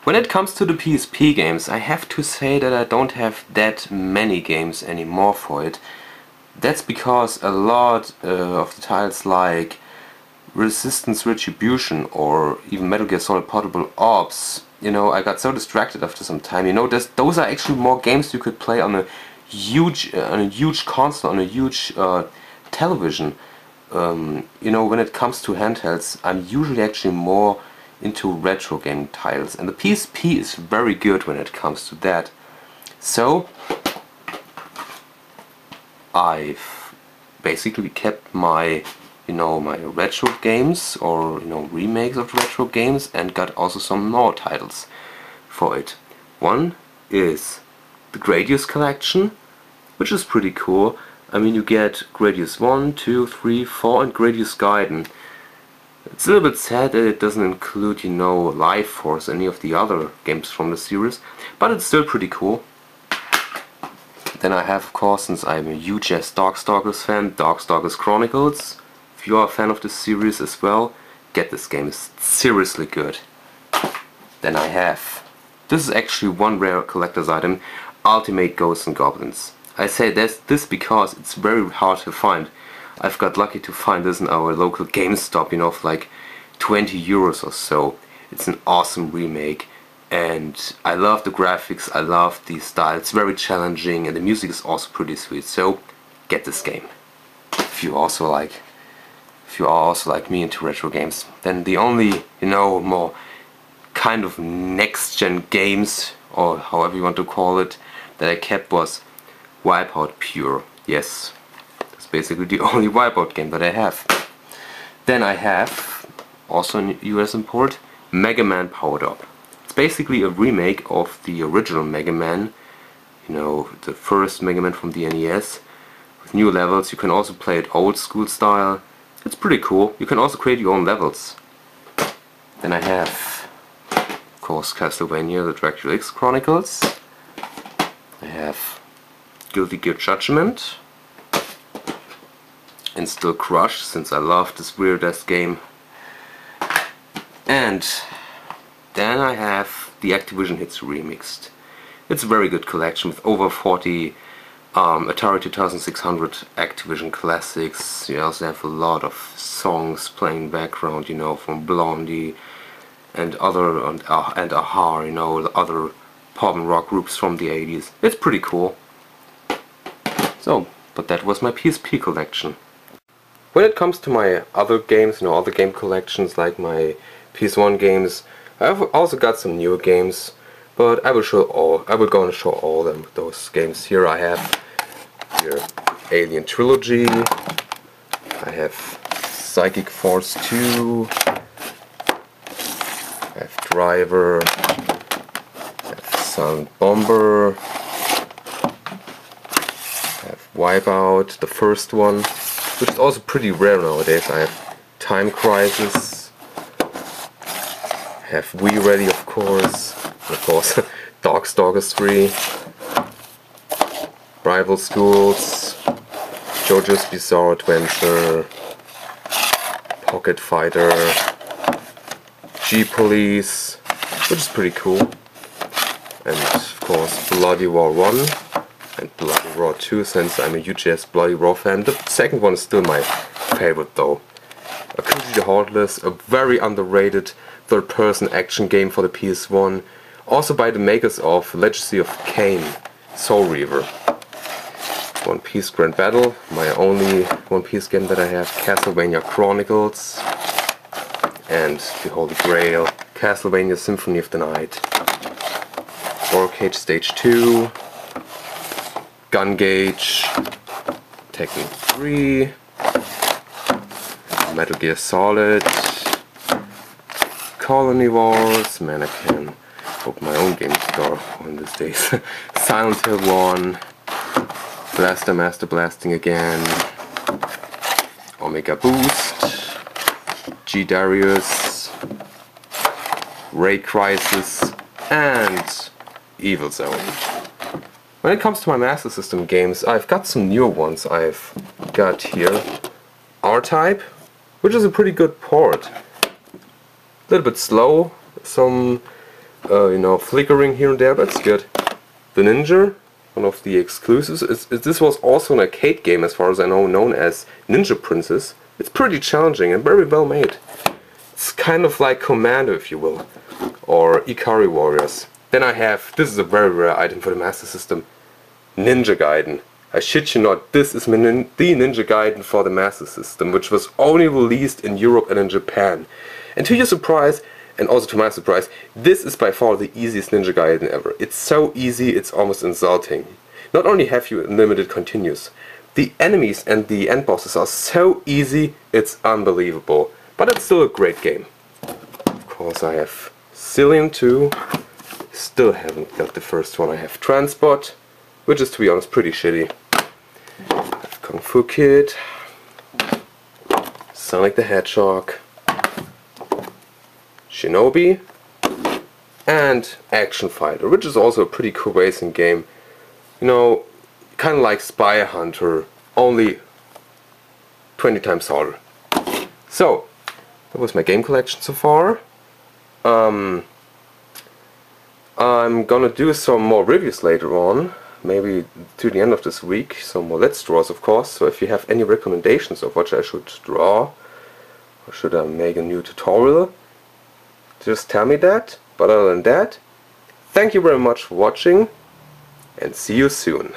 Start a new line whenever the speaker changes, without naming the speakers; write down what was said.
When it comes to the PSP games, I have to say that I don't have that many games anymore for it. That's because a lot of the titles like Resistance Retribution or even Metal Gear Solid Portable Ops, I got so distracted after some time. Those are actually more games you could play on a huge console, on a huge television. When it comes to handhelds, I'm usually actually more into retro game titles, and the PSP is very good when it comes to that. So I've basically kept my my retro games or remakes of retro games, and got also some more titles for it. One is the Gradius collection, which is pretty cool. I mean, you get Gradius 1, 2, 3, 4 and Gradius Gaiden. It's a little bit sad that it doesn't include, Life Force, any of the other games from the series, but it's still pretty cool. Then I have, of course, since I'm a huge Darkstalkers fan, Darkstalkers Chronicles. If you are a fan of this series as well, get this game, it's seriously good. Then I have, this is actually one rare collector's item, Ultimate Ghosts and Goblins. I say this because it's very hard to find. I've got lucky to find this in our local GameStop, for like 20 euros or so. It's an awesome remake, and I love the graphics, I love the style, it's very challenging, and the music is also pretty sweet, so get this game. If you are also like me into retro games. Then the only, more kind of next-gen games, or however you want to call it, that I kept was Wipeout Pure. Yes, that's basically the only Wipeout game that I have. Then I have, also an US import, Mega Man Powered Up. It's basically a remake of the original Mega Man, the first Mega Man from the NES, with new levels. You can also play it old school style. It's pretty cool. You can also create your own levels. Then I have, of course, Castlevania, the Dracula X Chronicles. I have Guilty Gear Judgment, and still Crush, since I love this weird-ass game. And then I have the Activision Hits Remixed. It's a very good collection with over 40 Atari 2600 Activision classics. You also have a lot of songs playing background, from Blondie and other and a-ha, the other pop and rock groups from the 80s. It's pretty cool. So, but that was my PSP collection. When it comes to my other games, other game collections like my PS1 games, I've also got some newer games, but I will go and show all those games. Here I have Alien Trilogy, I have Psychic Force 2, I have Driver, I have Silent Bomber, I have Wipeout, the first one, which is also pretty rare nowadays. I have Time Crisis, I have Wii Ready, of course, Darkstalkers 3, Rival Schools, JoJo's Bizarre Adventure, Pocket Fighter, G-Police, which is pretty cool, and of course Bloody Roar 1 and Bloody Roar 2, since I'm a huge Bloody Roar fan. The second one is still my favorite though. Akuji the Heartless, a very underrated third-person action game for the PS1, also by the makers of Legacy of Kain, Soul Reaver. One Piece Grand Battle, my only One Piece game that I have, Castlevania Chronicles, and the Holy Grail, Castlevania Symphony of the Night, Warcage Stage 2, Gun Gauge, Tekken 3, Metal Gear Solid, Colony Wars, man, I can hope my own game store one of these days, Silent Hill 1, Blaster Master Blasting again, Omega Boost, G Darius, Ray Crisis, and Evil Zone. When it comes to my Master System games, I've got some newer ones. I've got here R-Type, which is a pretty good port. A little bit slow, some you know, flickering here and there, but it's good. The Ninja, one of the exclusives. This was also an arcade game, as far as I know, known as Ninja Princess. It's pretty challenging and very well made. It's kind of like Commando, if you will, or Ikari Warriors. Then I have, this is a very rare item for the Master System, Ninja Gaiden. I shit you not, this is the Ninja Gaiden for the Master System, which was only released in Europe and in Japan. And to your surprise, and also to my surprise, this is by far the easiest Ninja Gaiden ever. It's so easy, it's almost insulting. Not only have you unlimited continues, the enemies and the end bosses are so easy, it's unbelievable. But it's still a great game. Of course I have Cillian 2, still haven't got the first one. I have Transport, which is, to be honest, pretty shitty. I have Kung Fu Kid, Sonic the Hedgehog, Shinobi, and Action Fighter, which is also a pretty cool racing game. You know, kind of like Spy Hunter, only 20 times harder. So, that was my game collection so far. I'm gonna do some more reviews later on, maybe to the end of this week, some more Let's Draws of course, so if you have any recommendations of what I should draw, or should I make a new tutorial, just tell me that. But other than that, thank you very much for watching, and see you soon.